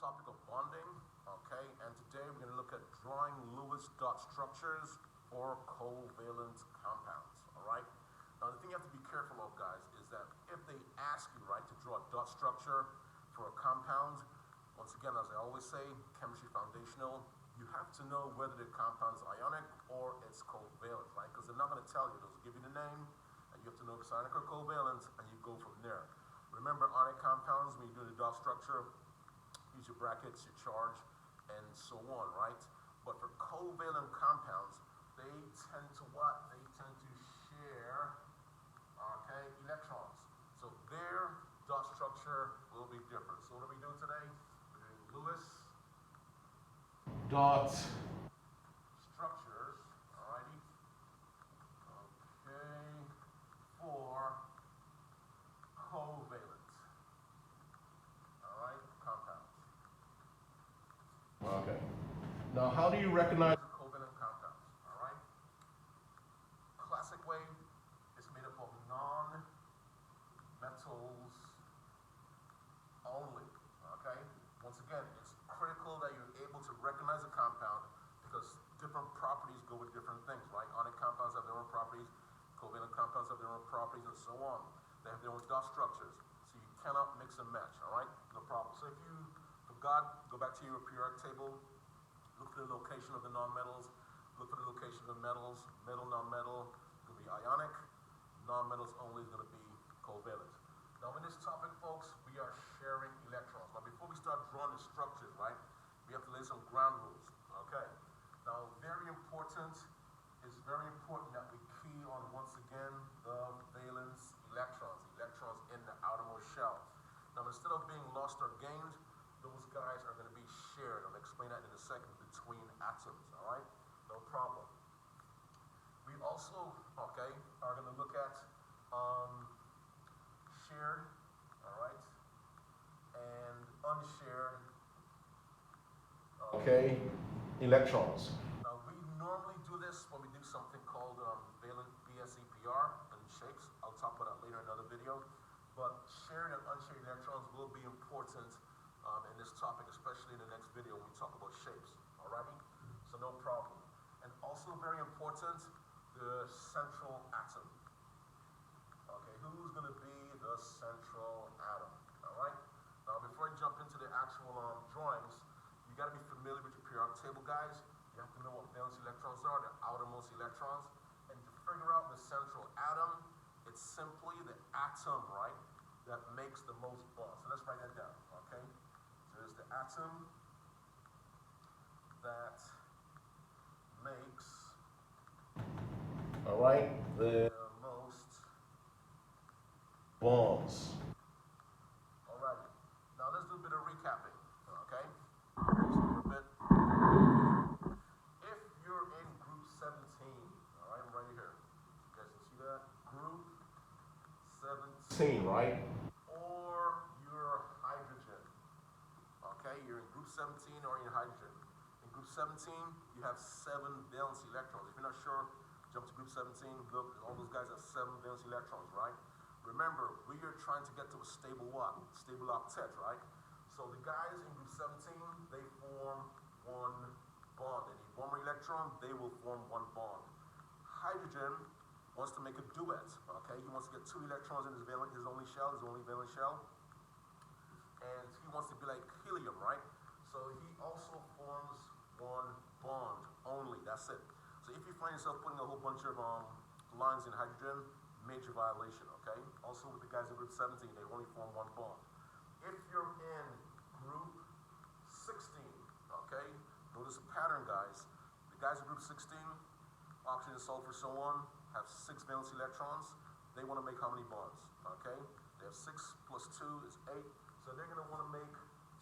topic of bonding, okay? And today we're going to look at drawing Lewis dot structures for covalent compounds, all right? Now the thing you have to be careful of, guys, is that if they ask you, right, to draw a dot structure for a compound, once again, as I always say, chemistry foundational, you have to know whether the compound's ionic or it's covalent, right? Because they're not going to tell you. They'll give you the name, and you have to know if it's ionic or covalent, and you go from there. Remember, ionic compounds, when you do the dot structure, use your brackets, your charge, and so on, right? But for covalent compounds, they tend to what? They tend to share, okay, electrons. So their dot structure will be different. So what are we doing today? We're doing Lewis dot structures, alrighty, okay, for covalent, alright, compounds. Okay. Now, how do you recognize covalent compounds, alright? Classic way, it's made up of non-metals only, okay? Once again, it's critical that you're able to recognize a compound because different properties go with different things, right? Ionic compounds have their own properties, covalent compounds have their own properties, and so on. They have their own dot structures, so you cannot mix and match, all right? No problem. So if you forgot, go back to your periodic table, look for the location of the nonmetals, look for the location of the metals, metal, nonmetal, it's going to be ionic, nonmetals only is going to be covalent. Now in this topic, folks, we are sharing electrons. Now before we start drawing the structures, right, we have to lay some ground rules, okay? Now very important, it's very important that we key on, once again, the valence electrons, electrons in the outermost shell. Now instead of being lost or gained, those guys are going to be shared. I'll explain that in a second, between atoms, all right? No problem. We also, okay, are going to look at shared, all right, and unshared, okay, electrons. Now we normally do this when we do something called valent BSEPR and shapes. I'll talk about that later in another video. But shared and unshared electrons will be important in this topic, especially in the next video when we talk about shapes, alrighty? So no problem. And also very important, the central atom. Okay, who's going to be the central atom, alright? Now before I jump into the actual drawings, you got to be familiar with your periodic table, guys. You have to know what valence electrons are, the outermost electrons. And to figure out the central atom, it's simply the atom, right, that makes the most bonds. So let's write that down, okay? There's the atom that makes, all right, the most bonds. All right. Now let's do a bit of recapping, okay? Just a little bit. If you're in group 17, all right, right here. You guys can see that? Group 17, right? Or you're hydrogen. Okay, you're in group 17 or you're hydrogen. In group 17, you have 7 valence electrons. If you're not sure, jump to group 17. Look, all those guys have 7 valence electrons, right? Remember, we are trying to get to a stable what? Stable octet, right? So the guys in group 17, they form one bond. They need one more electron, they will form one bond. Hydrogen wants to make a duet, okay? He wants to get 2 electrons in his only valence shell. And he wants to be like helium, right? So he also forms one bond only, that's it. So if you find yourself putting a whole bunch of lines in hydrogen, major violation, okay? Also with the guys in group 17, they only form one bond. If you're in group 16, okay? Notice a pattern, guys. The guys in group 16, oxygen, sulfur, so on, have 6 valence electrons. They want to make how many bonds, okay? They have 6 plus 2 is 8. So they're going to want to make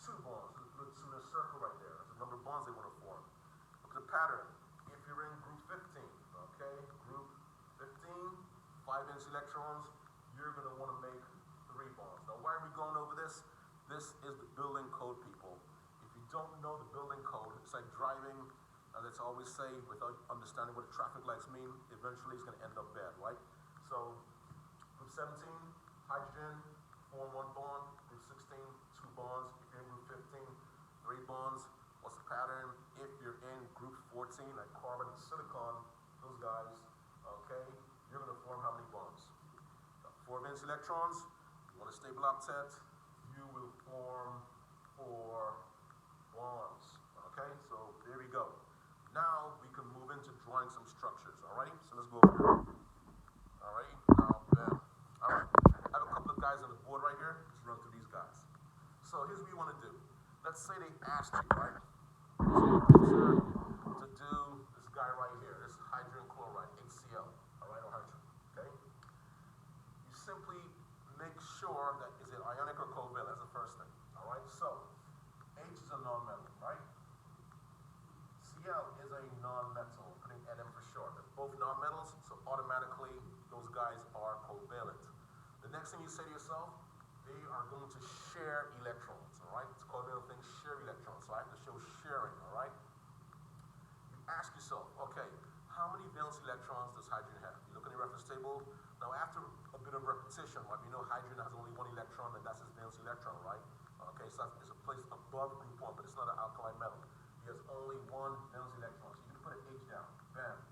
2 bonds. Look to the circle right there. That's the number of bonds they want to form. Look at the pattern. If you're in group 15, okay, group 15, 5 valence electrons, you're going to want to make 3 bonds. Now, why are we going over this? This is the building code, people. If you don't know the building code, it's like driving, as I always say, without understanding what the traffic lights mean, eventually it's going to end up bad, right? So, group 17, hydrogen, form one bond. Group 16, 2 bonds. If you're in group 15, 3 bonds. What's the pattern? If you're in group 14, like carbon and silicon, those guys, okay, you're going to form how many bonds? 4 valence electrons. You want a stable octet, you will form 4 bonds. Okay, so there we go. Now we can move into drawing some structures. Alrighty, so let's go over here. Alrighty, now bam. Alright, I have a couple of guys on the board right here. Let's run through these guys. So here's what you want to do. Let's say they asked you, right? To do this guy right here, this hydrogen chloride, HCl, alright, or hydrogen, okay? You simply make sure that is it ionic or covalent, that's the first thing, alright? So, H is a non-metal, right? Cl is a non-metal, putting Nm for short. They're both non-metals, so automatically those guys are covalent. The next thing you say to yourself, they are going to share electrons, alright? It's called the thing share electrons, so I have to show sharing, alright? You ask yourself, okay, how many valence electrons does hydrogen have? You look in the reference table. Now after a bit of repetition, like we know hydrogen has only 1 electron, and that's his valence electron, right? Okay, so it's a place above group 1, but it's not an alkali metal. He has only 1 valence electron, so you can put an H down, bam.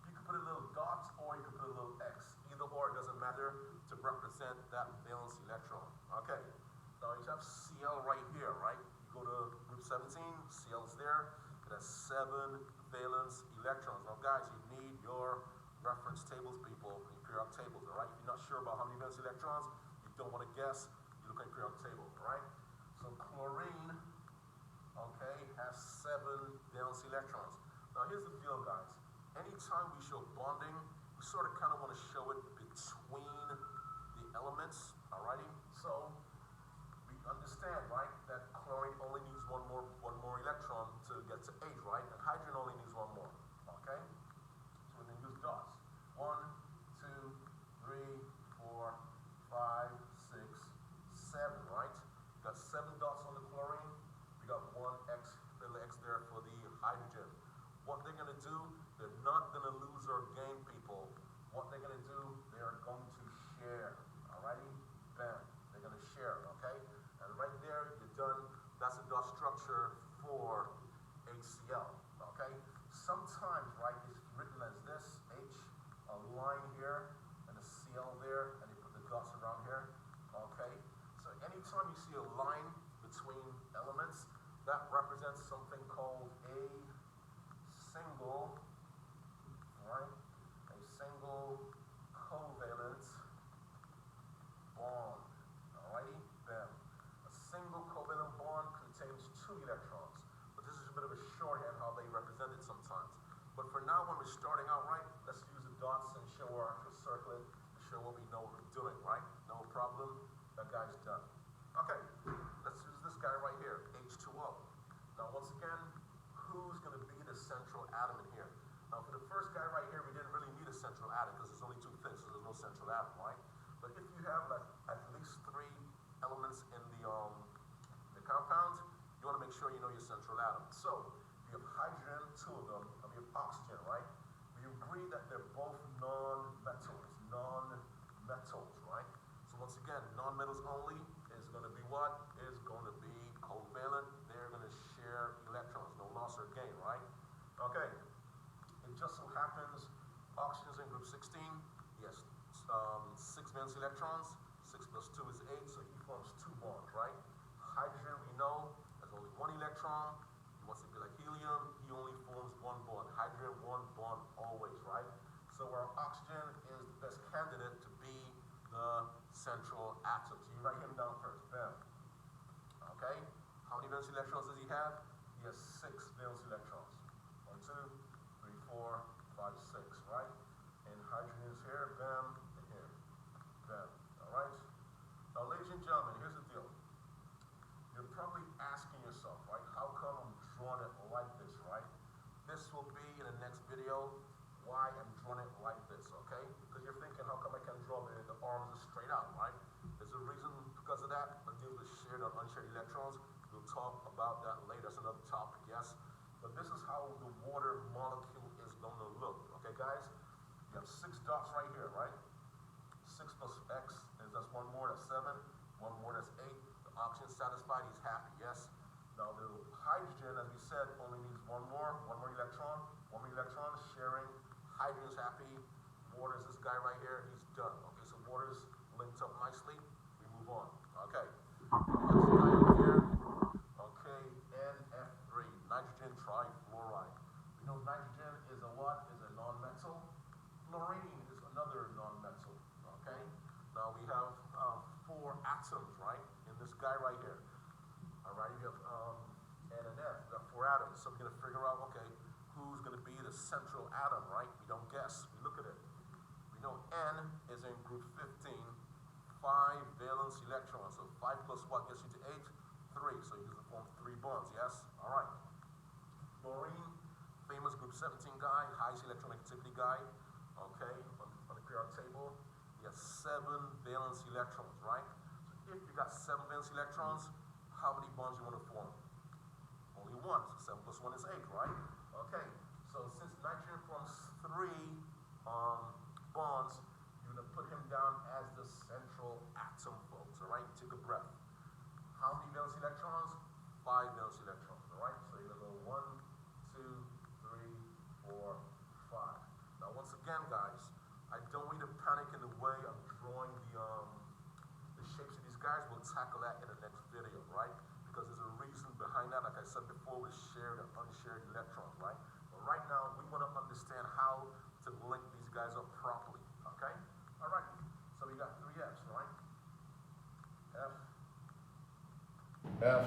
You can put a little dot, or you can put a little X. Either or, it doesn't matter to represent that valence electron. Okay, now you have Cl right here, right? You go to group 17, Cl is there. It has 7 valence electrons. Now guys, you need your reference tables, people, your periodic tables, all right? If you're not sure about how many valence electrons, you don't want to guess, you look at your periodic table, all right? So chlorine, okay, has 7 valence electrons. Now here's the deal, guys. Anytime we show bonding, we sort of kind of want to show it between the elements, alrighty? So we understand, right, that chlorine only needs one more electron to get to H, right? And hydrogen only needs 1 more, okay? So we're going to use dots. 1, 2, 3, 4, 5, 6, 7, right? We got 7 dots on the chlorine. We got 1 X, little X there for the hydrogen. What they're going to do, they're not going to lose or gain, people. What they're going to do, they are going to share, alrighty? Bam, they're going to share, okay? And right there, you're done. That's a dot structure for HCl, okay? Sometimes, right, it's written as this, H, a line here, and a Cl there, and you put the dots around here, okay? So anytime you see a line between elements, that represents something called a single, right? A single covalent bond, alrighty? Bam. A single covalent bond contains 2 electrons, but this is a bit of a shorthand how they represent it sometimes. But for now, when we're starting out, right, let's use the dots and show our actual circlet to show what we know what we're doing, right? No problem. That guy's done. Okay, let's use this guy right here, H2O. Now, once again, who's going to be the central atom in here? Now, for the first guy right here, we didn't really need a central atom because there's only 2 things, so there's no central atom, right? But if you have like at least 3 elements in the compound, you want to make sure you know your central atom. So, we have hydrogen, 2 of them, and we have oxygen, right? We agree that they're both non-metals, right? So once again, non-metals only is going to be what? Is going to be covalent. They're going to share electrons, no loss or gain, right? Okay. It just so happens oxygen's in group 16. Yes, 6 valence electrons. 6 plus 2 is 8, so he forms 2 bonds, right? Hydrogen, we know, has only 1 electron. He wants to be like helium. He only forms 1 bond. Hydrogen, 1 bond always, right? So our oxygen is the best candidate to be the central atom. So you write him down first. Bam. Okay. How many valence electrons does he have? He has 6 valence electrons. 1, 2, 3, 4, 5, 6, right? And hydrogen is here. Bam. And here. Bam. All right. Now, ladies and gentlemen, here's the deal. You're probably asking yourself, right? How come I'm drawing it like this, right? This will be in the next video. Why I'm drawing it like this, okay? Because you're thinking, how come I can't draw the arms are straight out, right? There's a reason because of that. It deals with shared or unshared electrons. We'll talk about that later. That's another topic, yes? But this is how the water molecule is going to look, okay, guys? You have 6 dots right here, right? 6 plus X is that's 1 more, that's 7. 1 more, that's 8. The oxygen satisfied, he's happy, yes? Now the hydrogen, as we said, only needs one more electron sharing. Hydrogen's happy. Water's this guy right here, he's done. Okay, so water's linked up nicely. We move on. Okay. We have this guy over here. Okay, NF3, nitrogen trifluoride. We know nitrogen is a what? Is a non-metal. Fluorine is another non-metal. Okay. Now we have 4 atoms, right? In this guy right here. Alright, you have N and F, we got 4 atoms. So we're gonna figure out, okay, who's gonna be the central atom, right? We don't guess, we look at it. We know N is in group 15, 5 valence electrons. So 5 plus what gets you to 8? 3. So you can form 3 bonds, yes? Alright. Fluorine, famous group 17 guy, highest electronegativity guy. Okay, on the periodic table, he has 7 valence electrons, right? So if you got 7 valence electrons, how many bonds you want to form? Only 1, so 7 plus 1 is 8, right? Okay, so since nitrogen forms 3 bonds, you're going to put him down as the central atom, folks, all right? Take a breath. How many valence electrons? 5 valence electrons, all right? So you're going to go 1, 2, 3, 4, 5. Now, once again, guys, I don't want you to panic in the way of drawing the shapes of these guys. We'll tackle that in the next video, right? Because there's a reason behind that, like I said before, with shared and unshared electrons, right? But right now, we want to understand how to link these guys up properly, okay? All right, so we got 3 F's, right? F,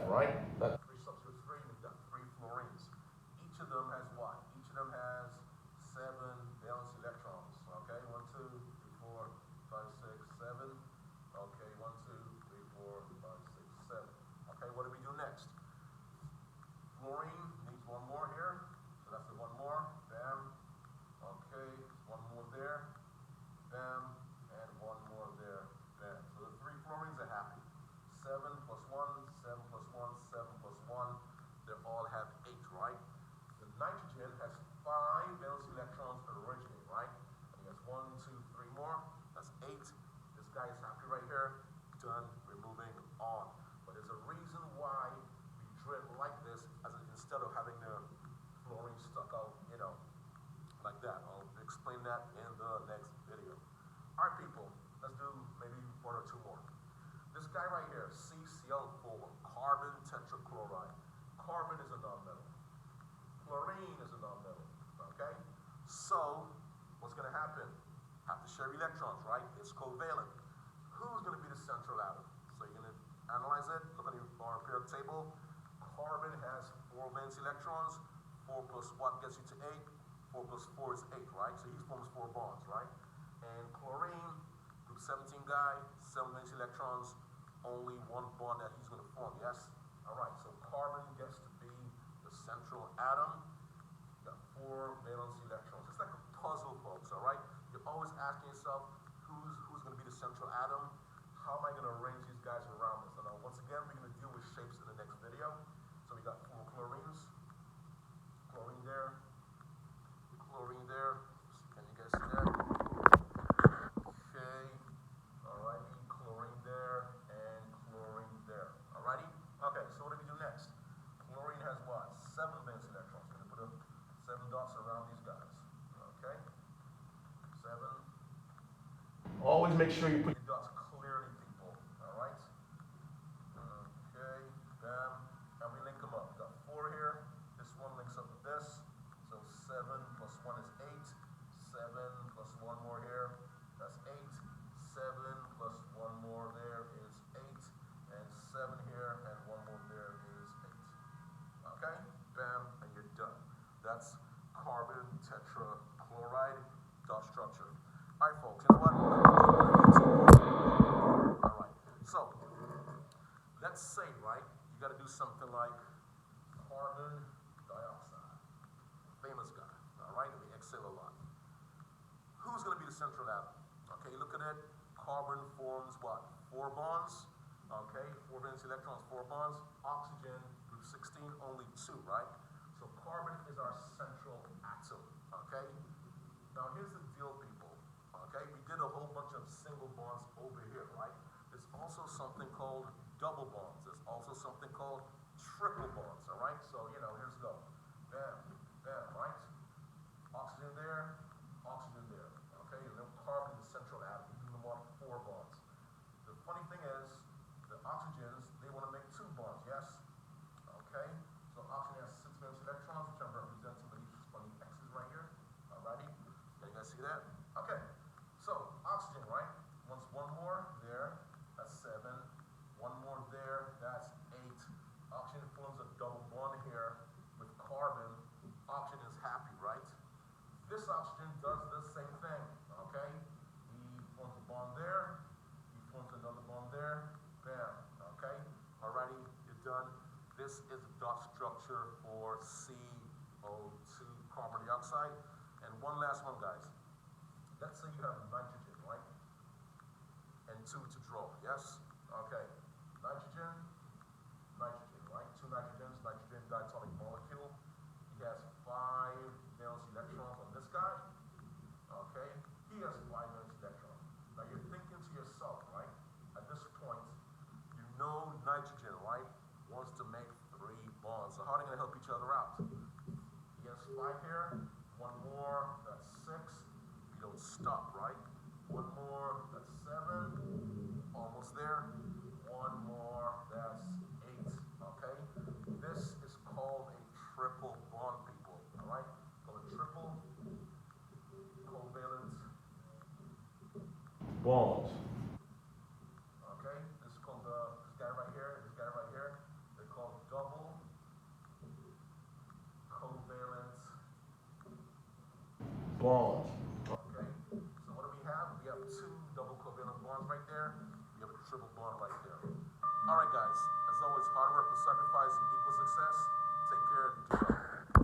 right? That's 3 subscript 3, we've got 3 fluorines. Each of them has what? Each of them has 7 valence electrons, okay? 1, 2, 3, 4, 5, 6, 7. Okay, 1, 2, 3, 4, 5, 6, 7. Okay, what do we do next? Fluorine needs 1 more here, so that's the 1 more. Bam. Okay, 1 more there. Bam. And 1 more there. Bam. So the 3 fluorines are happy. 7 plus 1, 7 plus 1, 7 plus 1. They all have 8, right? The nitrogen has 5 valence electrons originally, right? And he has 1, 2, 3 more. That's 8. This guy is happy right here. Done. We're moving on. But there's a reason why we drew it like this, instead of having the fluorine stuck out, you know, like that. I'll explain that in the next video. All right, people. Let's do maybe 1 or 2 more. This guy right here, CCl4, carbon tetrachloride. Carbon is a nonmetal. Chlorine is a nonmetal. Okay? So, what's going to happen? Have to share electrons, right? It's covalent. Who's going to be the central atom? So you're going to analyze it, look at our periodic table. Carbon has 4 valence electrons. 4 plus what gets you to 8? 4 plus 4 is 8, right? So he forms 4 bonds, right? And chlorine, group 17 guy, 7 valence electrons, only 1 bond that he's going to form, yes? All right, so carbon gets to be the central atom. You got 4 valence electrons. It's like a puzzle, folks, all right? You're always asking yourself, who's going to be the central atom? How am I going to arrange these guys around this? And once again, we're going to deal with shapes in the next video. So we got 4 chlorines. Chlorine there. Chlorine there. Can you guys see that? Okay. Alrighty. Chlorine there and chlorine there. Alrighty? Okay, so what do we do next? Chlorine has what? 7 valence electrons. We're going to put up 7 dots around these guys. Okay? 7. Always make sure you put your dots clearly, people. Alright? Okay. Bam. And we link them up. We got 4 here. This one links up with this. So 7 plus 1 is 8. 7 plus 1 more here. That's 8. 7 plus 1 more there is 8. And 7 here and 1 more there is 8. Okay? Bam. And you're done. That's carbon tetrachloride dot structure. All right, folks, you know what? All right, so let's say, right, you got to do something like carbon dioxide. Famous guy, all right, and we exhale a lot. Who's going to be the central atom? Okay, look at it. Carbon forms what? 4 bonds. Okay, 4 valence electrons, 4 bonds. Oxygen, group 16, only 2, right? So carbon is our central atom, okay? Now here's the deal, people. Okay, we did a whole bunch of single bonds over here, right? There's also something called double bonds. There's also something called triple bonds, all right? So, you know, here's go. Bam, bam, right? Oxygen there, okay? And then carbon in the central atom, even them all 4 bonds. The funny thing is, the oxygens, they want to make 2 bonds, yes? Okay? So oxygen has 6 valence electrons, which I'm representing some of these funny X's right here. Alrighty? Can you guys see that? Okay. So oxygen, right? Wants 1 more there, that's 7. 1 more there, that's 8. Oxygen forms a double bond here with carbon. Oxygen is happy, right? This oxygen does the same thing, okay? He forms a bond there, he forms another bond there, bam, okay? Alrighty, you're done. This is the dot structure for CO2, carbon dioxide. And one last one, guys. Let's say you have nitrogen, right? And 2 to draw, yes? Okay, nitrogen, right? 2 nitrogens, nitrogen diatomic molecule. He has 5 valence electrons on this guy. Okay, he has 5 valence electrons. Now you're thinking to yourself, right? At this point, you know nitrogen, right, wants to make 3 bonds. So how are they going to help each other out? He has 5 here, 1 more, that's 6. You don't stop, right? 1 more, that's 7. Almost there. 1 more, that's 8. Okay? This is called a triple bond, people. Alright? Called a triple covalent bond. Okay? This is called this guy right here, they're called double covalent bonds. Okay? So what do we have? We have 2 double covalent bonds right there. We have a triple bond right there. Alright guys, as always, hard work with sacrifice equals success.